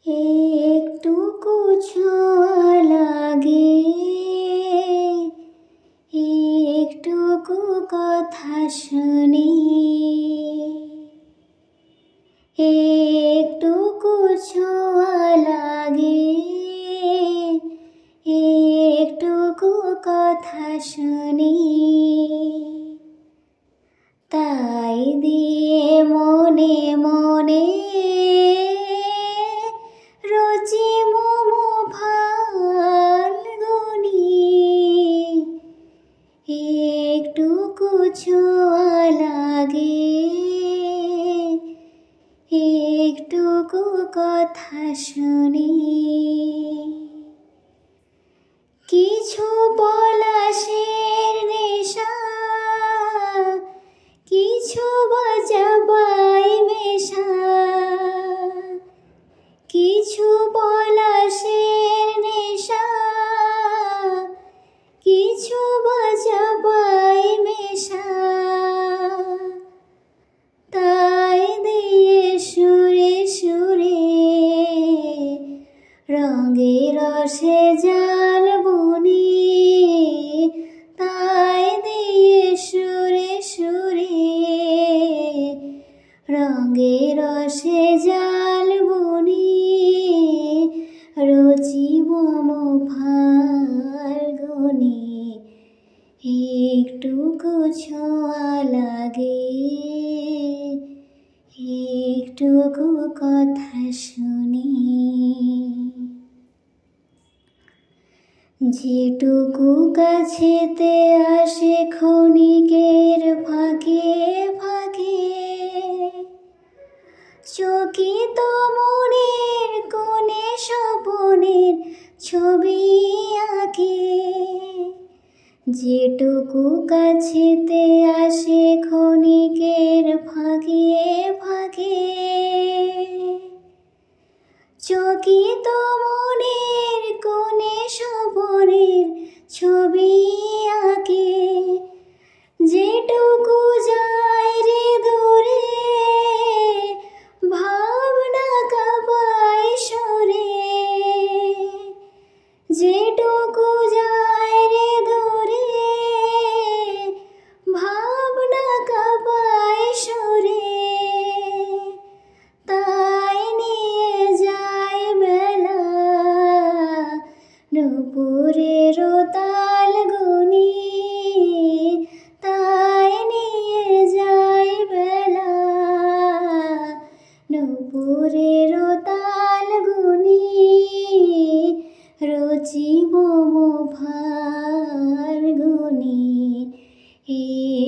একটুকু ছোঁয়া লাগে, একটুকু কথা শুনি, একটুকু ছোঁয়া লাগে, একটুকু কথা শুনি, তাই দিয়ে মনে মনে রচি মম ফাল্গুনি। একটুকু ছোঁয়া লাগে, একটুকু কথা শুনি, কিছু পলাশের নেশা, কিছু বাজাবাই মেশা, কিছু পলাশের নেশা, কিছু বাজাবাই মেশা, তাই দিয়ে সুরে সুরে রঙে রসে জাল বুনি, তাই দিয়ে সুরে সুরে রঙে রসে জাল বুনি, রচি মম ফাল্গুনি। একটুকু ছোঁয়া লাগে, একটুকু কথা শুনি, যেটুকু কাছেতে আসে ক্ষণিকের ফাঁকে ফাঁকে, চকিত মনের কোণে স্বপনের ছবি আঁকে, যেটুকু কাছেতে আসে ক্ষণিকের ফাঁকে ফাঁকে, চকিত মনের কোণে স্বপনের ছবি আঁকে, যেটুকু যায় রে দূরে ভাবনা কাঁপায় সুরে, যেটুকু যায় রে দূরে ভাবনা কাঁপায় সুরে, তাই নিয়ে যায় বেলা দুপুরের তাল গুনি, তাই নিয়ে যায় বেলা দুপুরের তাল গুনি, রচি মম ফাল্গুনি।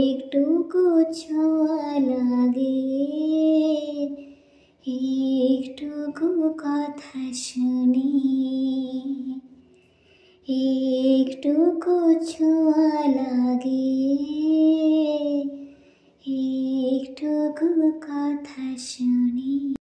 একটুকু ছোঁয়া লাগে, একটুকু কথা শুনি, একটুকু ছোঁয়া লাগে, একটুকু কথা শুনি।